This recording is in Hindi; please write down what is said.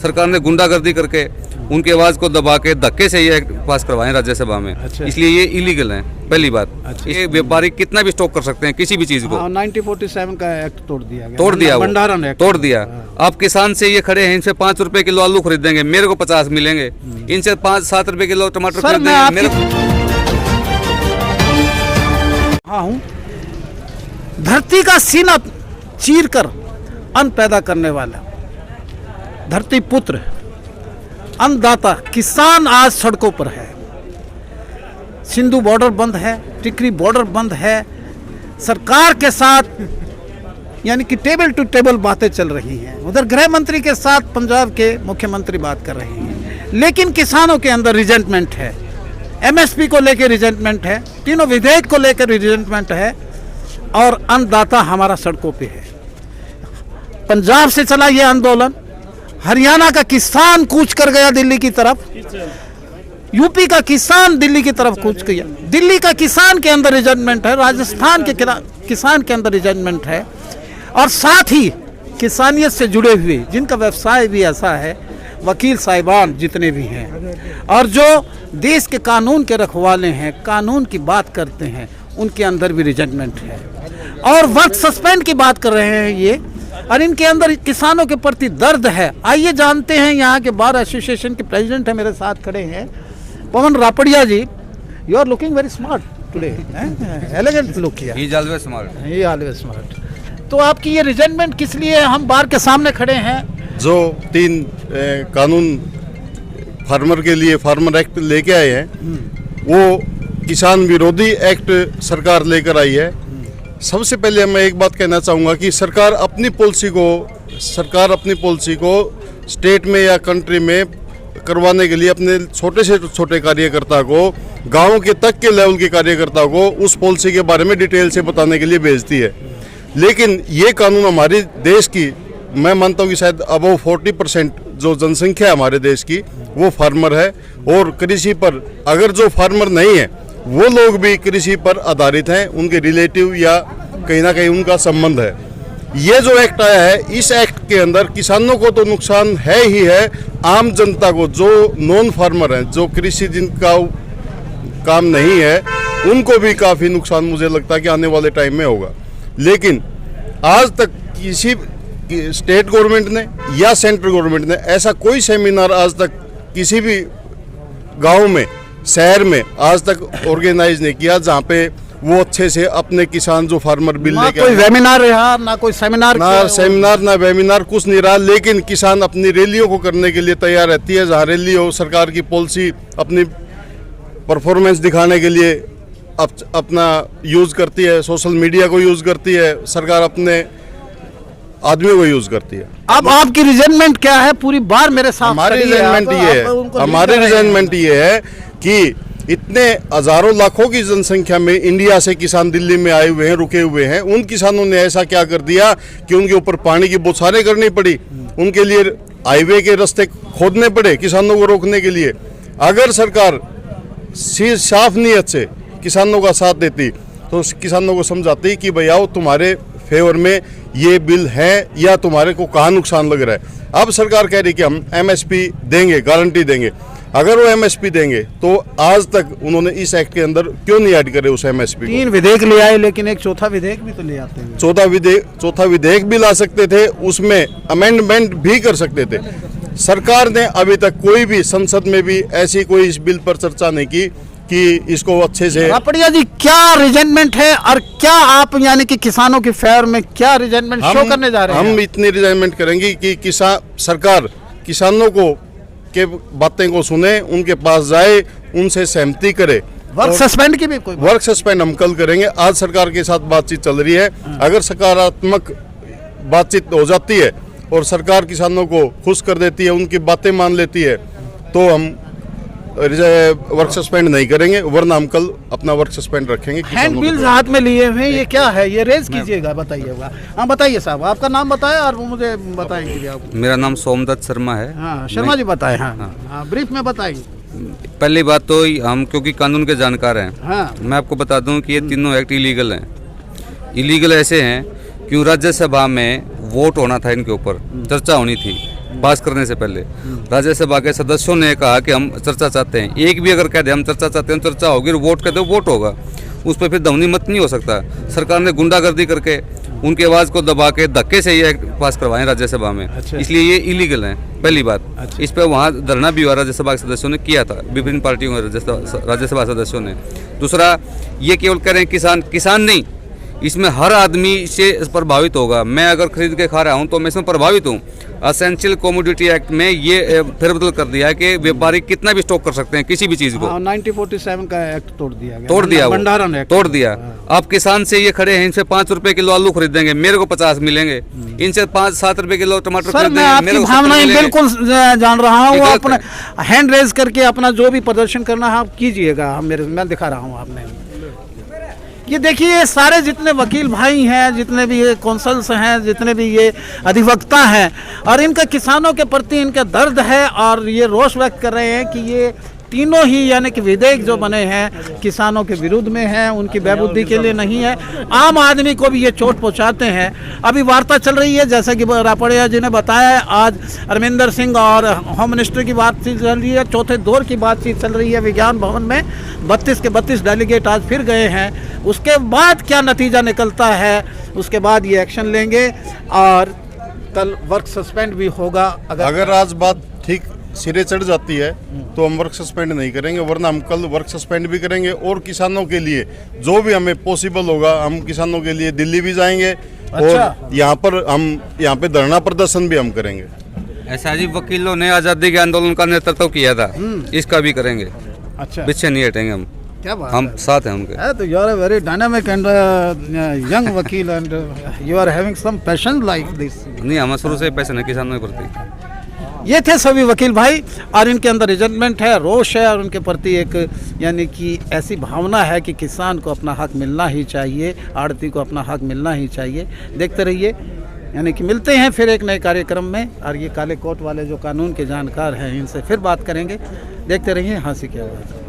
सरकार ने गुंडागर्दी करके उनकी आवाज को दबा के धक्के से ये एक्ट पास करवाए राज्यसभा में। अच्छा। इसलिए ये इलीगल है पहली बात। अच्छा। ये व्यापारी कितना भी स्टॉक कर सकते हैं किसी भी चीज को। 1947 का एक्ट तोड़ दिया गया, तोड़ दिया, भंडारण एक्ट तोड़ दिया। आप किसान से ये खड़े हैं, इनसे 5 रुपए किलो आलू खरीदेंगे, मेरे को 50 मिलेंगे। इनसे 5-7 रुपए किलो टमाटर खरीदेंगे, मेरे को। हाँ हूँ, धरती का सीना चीर कर अन्न पैदा करने वाला धरती पुत्र अन्नदाता किसान आज सड़कों पर है। सिंधु बॉर्डर बंद है, टिकरी बॉर्डर बंद है, सरकार के साथ यानी कि टेबल टू टेबल बातें चल रही हैं। उधर गृह मंत्री के साथ पंजाब के मुख्यमंत्री बात कर रहे हैं, लेकिन किसानों के अंदर रिजेंटमेंट है, एमएसपी को लेकर रिजेंटमेंट है, तीनों विधेयक को लेकर रिजेंटमेंट है और अन्नदाता हमारा सड़कों पे है। पंजाब से चला ये आंदोलन, हरियाणा का किसान कूच कर गया दिल्ली की तरफ, यूपी का किसान दिल्ली की तरफ कूच गया, दिल्ली का किसान के अंदर रिजेंटमेंट है, राजस्थान के किसान के अंदर रिजेंटमेंट है, और साथ ही किसानियत से जुड़े हुए जिनका व्यवसाय भी ऐसा है, वकील साहिबान जितने भी हैं और जो देश के कानून के रखवाले हैं, कानून की बात करते हैं, उनके अंदर भी रिजेंटमेंट है। और वर्क सस्पेंड की बात कर रहे हैं ये, और इनके अंदर किसानों के प्रति दर्द है। आइए जानते हैं, यहाँ के बार एसोसिएशन के प्रेसिडेंट है मेरे साथ खड़े हैं, Pawan Rapadia ji. You are looking very smart today, elegant look किया। He is always smart, he always smart. तो आपकी ये रिजेंटमेंट किस लिए है? हम बार के सामने खड़े हैं। जो 3 कानून फार्मर के लिए फार्मर एक्ट लेके आए हैं, वो किसान विरोधी एक्ट सरकार लेकर आई है। सबसे पहले मैं एक बात कहना चाहूँगा कि सरकार अपनी पॉलिसी को स्टेट में या कंट्री में करवाने के लिए अपने छोटे से छोटे कार्यकर्ता को, गांव के तक के लेवल के कार्यकर्ता को उस पॉलिसी के बारे में डिटेल से बताने के लिए भेजती है। लेकिन ये कानून हमारे देश की, मैं मानता हूँ कि शायद अबव 40% जो जनसंख्या है हमारे देश की वो फार्मर है, और कृषि पर अगर जो फार्मर नहीं है वो लोग भी कृषि पर आधारित हैं, उनके रिलेटिव या कहीं ना कहीं उनका संबंध है। ये जो एक्ट आया है, इस एक्ट के अंदर किसानों को तो नुकसान है ही है, आम जनता को, जो नॉन फार्मर हैं, जो कृषि जिनका काम नहीं है, उनको भी काफ़ी नुकसान मुझे लगता है कि आने वाले टाइम में होगा। लेकिन आज तक किसी स्टेट गवर्नमेंट ने या सेंट्रल गवर्नमेंट ने ऐसा कोई सेमिनार आज तक किसी भी गांव में, शहर में आज तक ऑर्गेनाइज नहीं किया जहां पे वो अच्छे से अपने किसान जो फार्मर बिल लेके, कोई वेबिनार रहा, ना कोई सेमिनार, ना वेबिनार, कुछ नहीं रहा। लेकिन किसान अपनी रैलियों को करने के लिए तैयार रहती है, जहाँ रैली हो, सरकार की पॉलिसी अपनी परफॉर्मेंस दिखाने के लिए अपना यूज़ करती है, सोशल मीडिया को यूज़ करती है, सरकार अपने आदमियों को यूज़ करती है। अब आपकी रिजेंटमेंट क्या है? पूरी बार मेरे साथ हमारी रिजेंटमेंट ये है कि इतने हजारों लाखों की जनसंख्या में इंडिया से किसान दिल्ली में आए हुए हैं, रुके हुए हैं। उन किसानों ने ऐसा क्या कर दिया कि उनके ऊपर पानी की बौछारें करनी पड़ी, उनके लिए हाईवे के रास्ते खोदने पड़े किसानों को रोकने के लिए। अगर सरकार साफ नीयत से किसानों का साथ देती तो किसानों को समझाती कि भैया तुम्हारे फेवर में ये बिल है या तुम्हारे को कहाँ नुकसान लग रहा है। अब सरकार कह रही कि हम एमएसपी देंगे, गारंटी देंगे। अगर वो एमएसपी देंगे तो आज तक उन्होंने इस एक्ट के अंदर क्यों नहीं ऐड करे उस एमएसपी को? 3 विधेयक ले आए, लेकिन एक चौथा विधेयक भी तो ले आते हैं। चौथा विधेयक भी ला सकते थे, उसमें अमेंडमेंट भी कर सकते थे। सरकार ने अभी तक कोई भी संसद में भी ऐसी कोई इस बिल पर चर्चा नहीं की कि इसको अच्छे से। रापड़िया जी, क्या रिजेंटमेट है और क्या आप यानी कि किसानों की फेयर में क्या रिजेंटमेंट शो करने जा रहे हैं? हम इतनी रिजेंटमेंट करेंगे कि सरकार किसानों को के बातें को सुने, उनके पास जाए, उनसे सहमति करे। वर्क सस्पेंड की भी कोई वर्क सस्पेंड हम कल करेंगे। आज सरकार के साथ बातचीत चल रही है, अगर सकारात्मक बातचीत हो जाती है और सरकार किसानों को खुश कर देती है, उनकी बातें मान लेती है, तो हम वर्क सस्पेंड नहीं करेंगे, वरना हम कल अपना वर्क सस्पेंड रखेंगे। हैंड बिल्स हाथ में लिए हुए, ये क्या है? ये रेज कीजिएगा, बताइएगा। हाँ बताइए साहब, आपका नाम बताएं और मुझे बताएंगे आप। मेरा नाम सोमदत्त शर्मा है। हाँ शर्मा जी बताएं। हाँ ब्रीफ में बताएंगे। पहली बात तो हम क्योंकि कानून के जानकार हैं, हाँ मैं आपको बता दूं कि ये तीनों एक्ट इलीगल हैं। इलीगल ऐसे हैं कि राज्यसभा में वोट होना था, इनके ऊपर चर्चा होनी थी, पास करने से पहले राज्यसभा के सदस्यों ने कहा कि हम चर्चा चाहते हैं। एक भी अगर कह दे हम चर्चा चाहते हैं, चर्चा होगी, वोट कहते वोट होगा, उस पर फिर ध्वनि मत नहीं हो सकता। सरकार ने गुंडागर्दी करके उनकी आवाज़ को दबा के धक्के से ये एक्ट पास करवाएं राज्यसभा में। अच्छा। इसलिए ये इलीगल है, पहली बात। अच्छा। इस पर वहाँ धरना भी हुआ, राज्यसभा के सदस्यों ने किया था, विभिन्न पार्टियों के राज्यसभा सदस्यों ने। दूसरा, ये केवल कह रहे हैं किसान नहीं, इसमें हर आदमी से प्रभावित होगा। मैं अगर खरीद के खा रहा हूँ तो मैं इसमें प्रभावित हूँ। असेंशियल कमोडिटी एक्ट में ये फेरबदल कर दिया है कि व्यापारी कितना भी स्टॉक कर सकते हैं किसी भी चीज़ को। 1947 का एक्ट तोड़ दिया गया, भंडारण एक्ट तोड़ दिया। आप किसान से ये खड़े हैं, इनसे 5 रुपए किलो आलू खरीदेंगे, मेरे को 50 मिलेंगे। इनसे 5-7 रुपए किलो टमाटर खरीदेंगे। मैं आपकी भावनाएं बिल्कुल जान रहा हूँ। अपने हैंड रेज करके अपना जो भी प्रदर्शन करना है आप कीजिएगा, मैं दिखा रहा हूँ आपने। ये देखिए, ये सारे जितने वकील भाई हैं, जितने भी ये कौंसल्स हैं, जितने भी ये अधिवक्ता हैं, और इनका किसानों के प्रति इनका दर्द है और ये रोष व्यक्त कर रहे हैं कि ये तीनों ही यानी कि विधेयक जो बने हैं किसानों के विरुद्ध में हैं, उनकी बहबूदी के लिए नहीं है, आम आदमी को भी ये चोट पहुंचाते हैं। अभी वार्ता चल रही है, जैसा कि रापड़िया जी ने बताया, आज अरविंदर सिंह और होम मिनिस्टर की बातचीत चल रही है, चौथे दौर की बातचीत चल रही है विज्ञान भवन में। 32 के 32 डेलीगेट आज फिर गए हैं। उसके बाद क्या नतीजा निकलता है, उसके बाद ये एक्शन लेंगे और कल वर्क सस्पेंड भी होगा। अगर आज बात ठीक सिरे चढ़ जाती है तो हम वर्क सस्पेंड नहीं करेंगे, वरना हम कल वर्क सस्पेंड भी करेंगे और किसानों के लिए जो भी हमें पॉसिबल होगा हम किसानों के लिए दिल्ली भी जाएंगे। अच्छा। और यहाँ पे धरना प्रदर्शन भी हम करेंगे। ऐसा जी, वकीलों ने आज़ादी के आंदोलन का नेतृत्व किया था, इसका भी करेंगे। अच्छा, पीछे नहीं हटेंगे हम, क्या बात हम है। साथ हैं उनके। तो you are a very dynamic and young वकील and you are having some passion like this. नहीं, हमें शुरू से पैसे नहीं किसानों के प्रति। ये थे सभी वकील भाई, और इनके अंदर रिजल्टमेंट है, रोष है, और उनके प्रति एक यानी कि ऐसी भावना है कि किसान को अपना हक मिलना ही चाहिए, आड़ती को अपना हक मिलना ही चाहिए। देखते रहिए, यानी कि मिलते हैं फिर एक नए कार्यक्रम में, और ये काले कोट वाले जो कानून के जानकार हैं इनसे फिर बात करेंगे। देखते रहिए हंसी की आवाज़।